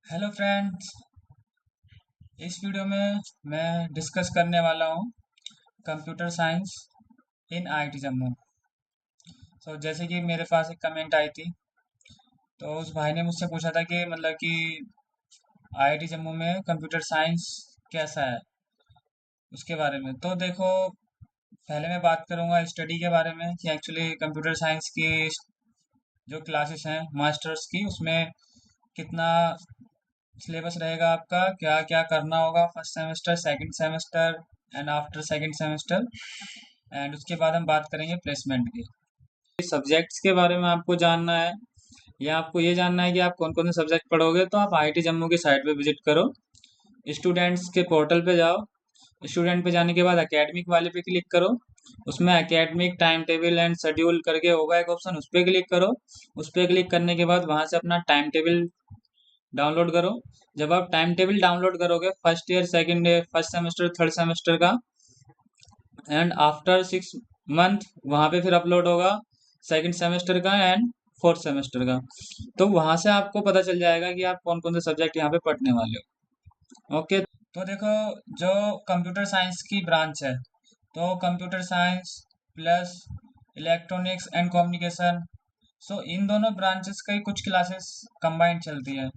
Hello friends. इस video में मैं डिस्कस करने वाला हूँ कंप्यूटर साइंस इन आईआईटी जम्मू। जैसे कि मेरे पास एक कमेंट आई थी, तो उस भाई ने मुझसे पूछा था कि आईआईटी जम्मू में कंप्यूटर साइंस कैसा है, उसके बारे में। तो देखो, पहले मैं बात करूँगा स्टडी के बारे में कि एक्चुअली कंप्यूटर साइंस की जो क्लासेस हैं मास्टर्स की, उसमें कितना सिलेबस रहेगा, आपका क्या क्या करना होगा first semester, second semester and after second semester. And उसके बाद हम बात करेंगे प्लेसमेंट की। सब्जेक्ट्स के बारे में आपको जानना है या आपको ये जानना है कि आप कौन कौन से सब्जेक्ट पढ़ोगे, तो आप आईआईटी जम्मू की साइट पे विजिट करो। स्टूडेंट्स के पोर्टल पे जाओ। स्टूडेंट पे जाने के बाद एकेडमिक वाले पे क्लिक करो। उसमें academic time table and schedule करके होगा एक ऑप्शन, उस पर क्लिक करो। उस पर क्लिक करने के बाद वहां से अपना टाइम टेबल डाउनलोड करो। जब आप टाइम टेबल डाउनलोड करोगे first year, second year, first semester, third semester का, एंड आफ्टर 6 मंथ वहां पे फिर अपलोड होगा सेकंड सेमेस्टर का एंड फोर्थ सेमेस्टर का। तो वहां से आपको पता चल जाएगा कि आप कौन कौन से सब्जेक्ट यहाँ पे पढ़ने वाले हो। ओके, तो देखो, जो कंप्यूटर साइंस की ब्रांच है, तो computer science plus electronics and communication, इन दोनों ब्रांचेस की कुछ क्लासेस कंबाइंड चलती है।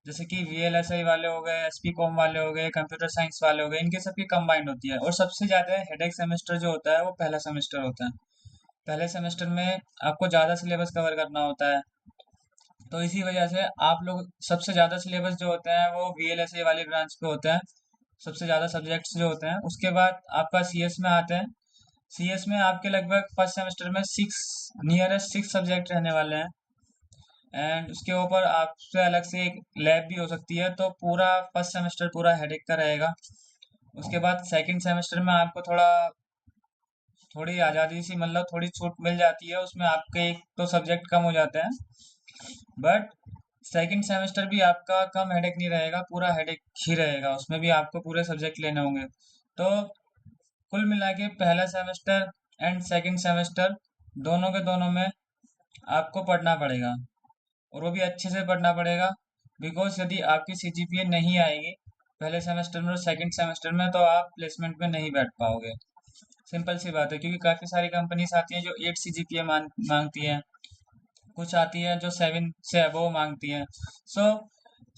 जैसे कि वीएलएसआई वाले हो गए, एसपी कॉम वाले हो गए, कंप्यूटर साइंस वाले हो गए, इनके सबकी कंबाइंड होती है। और सबसे ज़्यादा हेडेक सेमेस्टर जो होता है वो पहला सेमेस्टर होता है। पहले सेमेस्टर में आपको ज़्यादा सिलेबस कवर करना होता है। तो इसी वजह से आप लोग सबसे ज़्यादा सिलेबस जो होते हैं वो वीएलएसआई वाली ब्रांच पे होते हैं। सबसे ज़्यादा सब्जेक्ट्स जो होते हैं, उसके बाद आपका सीएस में आते हैं। सीएस में आपके लगभग फर्स्ट सेमेस्टर में नियरेस्ट 6 सब्जेक्ट रहने वाले हैं। एंड उसके ऊपर आपसे अलग से एक लैब भी हो सकती है। तो पूरा फर्स्ट सेमेस्टर पूरा हेडेक का रहेगा। उसके बाद सेकंड सेमेस्टर में आपको थोड़ी आज़ादी सी, मतलब थोड़ी छूट मिल जाती है। उसमें आपके एक तो सब्जेक्ट कम हो जाते हैं, बट सेकंड सेमेस्टर भी आपका कम हेडेक नहीं रहेगा, पूरा हेडेक ही रहेगा। उसमें भी आपको पूरे सब्जेक्ट लेने होंगे। तो कुल मिला के पहला सेमेस्टर एंड सेकंड सेमेस्टर दोनों के दोनों में आपको पढ़ना पड़ेगा, और वो भी अच्छे से पढ़ना पड़ेगा। बिकॉज यदि आपकी सीजीपीए नहीं आएगी पहले सेमेस्टर में और सेकंड सेमेस्टर में, तो आप प्लेसमेंट में नहीं बैठ पाओगे। सिंपल सी बात है, क्योंकि काफ़ी सारी कंपनीज आती हैं जो 8 सीजीपीए मांगती हैं। कुछ आती है जो 7 से अबोव मांगती हैं। सो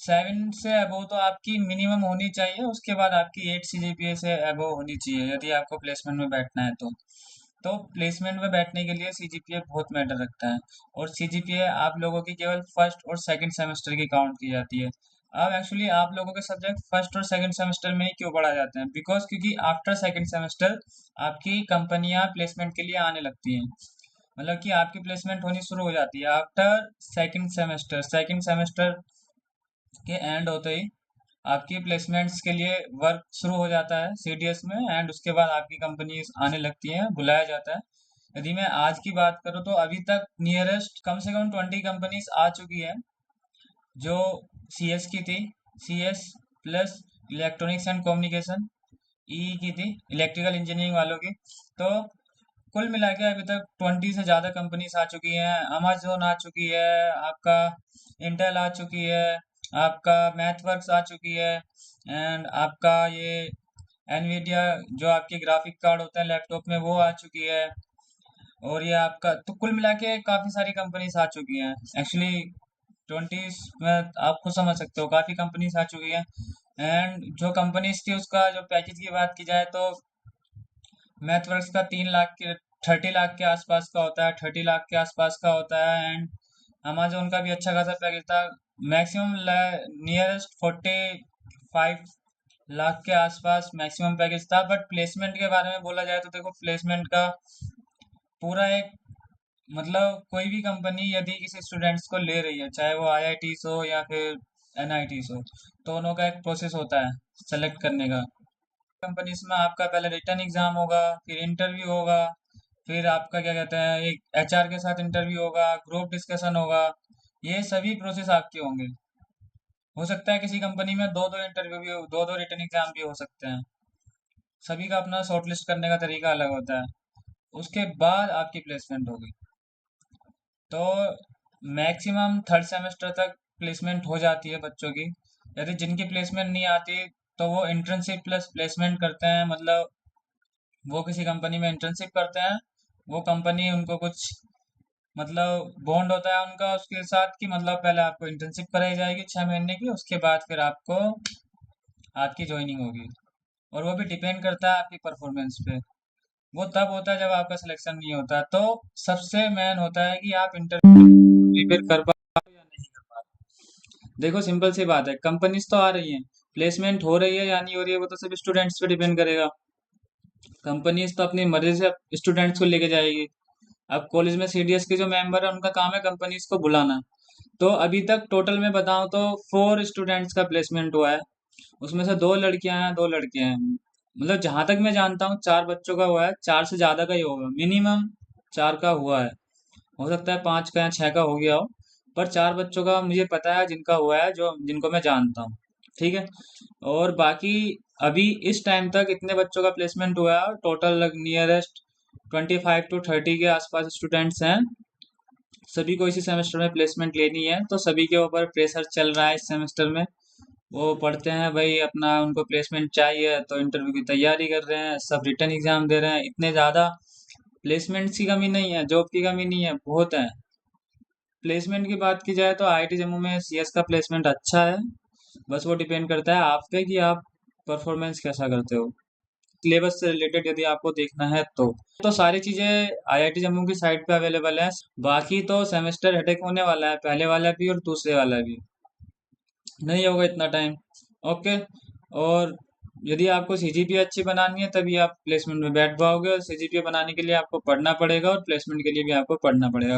7 से अबोव तो आपकी मिनिमम होनी चाहिए, उसके बाद आपकी 8 सीजीपीए से अबोव होनी चाहिए यदि आपको प्लेसमेंट में बैठना है। तो प्लेसमेंट में बैठने के लिए सीजीपीए बहुत मैटर रखता है। और सीजीपीए आप लोगों की केवल फर्स्ट और सेकंड सेमेस्टर की काउंट की जाती है। अब एक्चुअली आप लोगों के सब्जेक्ट फर्स्ट और सेकंड सेमेस्टर में ही क्यों पढ़ा जाते हैं, बिकॉज क्योंकि आफ्टर सेकंड सेमेस्टर आपकी कंपनियां प्लेसमेंट के लिए आने लगती हैं। मतलब कि आपकी प्लेसमेंट होनी शुरू हो जाती है आफ्टर सेकंड सेमेस्टर के एंड होते ही आपकी प्लेसमेंट्स के लिए वर्क शुरू हो जाता है सीडीएस में। एंड उसके बाद आपकी कंपनी आने लगती है, बुलाया जाता है। यदि मैं आज की बात करूँ तो अभी तक नियरेस्ट कम से कम 20 कंपनीज आ चुकी है जो सीएस की थी। CS plus electronics and communication, E की थी, इलेक्ट्रिकल इंजीनियरिंग वालों की। तो कुल मिला के अभी तक 20 से ज़्यादा कंपनीज आ चुकी हैं। अमेजोन आ चुकी है आपका, इंटेल आ चुकी है आपका, मैथवर्क्स आ चुकी है, एंड आपका ये एनवीडिया जो आपके ग्राफिक कार्ड होता है लैपटॉप में, वो आ चुकी है। और ये आपका, तो कुल मिला के काफ़ी सारी कंपनीज आ चुकी हैं एक्चुअली। 20 में आप खुद समझ सकते हो काफ़ी कंपनीज आ चुकी हैं। एंड जो कंपनीज थी उसका जो पैकेज की बात की जाए तो मैथवर्क्स का 3 लाख के, 30 लाख के आसपास का होता है, 30 लाख के आसपास का होता है। एंड अमेजोन का भी अच्छा खासा पैकेज था, मैक्सिमम नियरेस्ट 45 लाख के आसपास मैक्सिमम पैकेज था। बट प्लेसमेंट के बारे में बोला जाए तो देखो, प्लेसमेंट का पूरा एक, मतलब कोई भी कंपनी यदि किसी स्टूडेंट्स को ले रही है, चाहे वो आईआईटीज हो या फिर एनआईटीज हो, तो दोनों का एक प्रोसेस होता है सेलेक्ट करने का। कंपनीज में आपका पहले रिटर्न एग्जाम होगा, फिर इंटरव्यू होगा, फिर आपका क्या कहते हैं, एक एचआर के साथ इंटरव्यू होगा, ग्रुप डिस्कशन होगा। ये सभी प्रोसेस आपके होंगे। हो सकता है किसी कंपनी में दो दो इंटरव्यू भी हो, दो दो रिटर्न एग्जाम भी हो सकते हैं। सभी का अपना शॉर्टलिस्ट करने का तरीका अलग होता है। उसके बाद आपकी प्लेसमेंट होगी। तो मैक्सिमम थर्ड सेमेस्टर तक प्लेसमेंट हो जाती है बच्चों की। यदि जिनकी प्लेसमेंट नहीं आती तो वो इंटर्नशिप प्लस प्लेसमेंट करते हैं, मतलब वो किसी कंपनी में इंटर्नशिप करते हैं। वो कंपनी उनको कुछ, मतलब बॉन्ड होता है उनका उसके साथ, कि मतलब पहले आपको इंटर्नशिप कराई जाएगी 6 महीने की, उसके बाद फिर आपको आपकी ज्वाइनिंग होगी। और वो भी डिपेंड करता है आपकी परफॉर्मेंस पे। वो तब होता है जब आपका सिलेक्शन नहीं होता, तो सबसे मेन होता है कि आप इंटरव्यू प्रिपेयर कर पा रहे हो या नहीं कर पा रहे हो। देखो सिंपल सी बात है, कंपनीज तो आ रही हैं, प्लेसमेंट हो रही है या नहीं हो रही है वो तो सिर्फ स्टूडेंट्स पे डिपेंड करेगा। कंपनीज तो अपनी मर्जी से स्टूडेंट्स को लेके जाएगी। अब कॉलेज में सीडीएस के जो मेंबर है उनका काम है कंपनीज को बुलाना। तो अभी तक टोटल में बताऊं तो 4 स्टूडेंट्स का प्लेसमेंट हुआ है। उसमें से 2 लड़कियां हैं, 2 लड़के हैं। मतलब जहां तक मैं जानता हूँ 4 बच्चों का हुआ है, 4 से ज्यादा का ही होगा, मिनिमम 4 का हुआ है। हो सकता है 5 का या 6 का हो गया हो, पर 4 बच्चों का मुझे पता है जिनका हुआ है, जो जिनको मैं जानता हूँ। ठीक है। और बाकी अभी इस टाइम तक इतने बच्चों का प्लेसमेंट हुआ है, टोटल नियरेस्ट 25 to 30 के आसपास स्टूडेंट्स हैं। सभी को इसी सेमेस्टर में प्लेसमेंट लेनी है, तो सभी के ऊपर प्रेशर चल रहा है इस सेमेस्टर में। वो पढ़ते हैं भाई अपना, उनको प्लेसमेंट चाहिए तो इंटरव्यू की तैयारी कर रहे हैं, सब रिटर्न एग्जाम दे रहे हैं। इतने ज़्यादा प्लेसमेंट्स की कमी नहीं है, जॉब की कमी नहीं है, बहुत है। प्लेसमेंट की बात की जाए तो आईआईटी जम्मू में सीएस का प्लेसमेंट अच्छा है। बस वो डिपेंड करता है आप पे कि आप परफॉर्मेंस कैसा करते हो। सिलेबस से रिलेटेड यदि आपको देखना है तो सारी चीज़ें आईआईटी जम्मू की साइट पे अवेलेबल है। बाकी तो सेमेस्टर हेडेक होने वाला है, पहले वाला भी और दूसरे वाला भी। नहीं होगा इतना टाइम। ओके। और यदि आपको सीजीपीए अच्छी बनानी है तभी आप प्लेसमेंट में बैठ पाओगे, और सीजीपीए बनाने के लिए आपको पढ़ना पड़ेगा और प्लेसमेंट के लिए भी आपको पढ़ना पड़ेगा।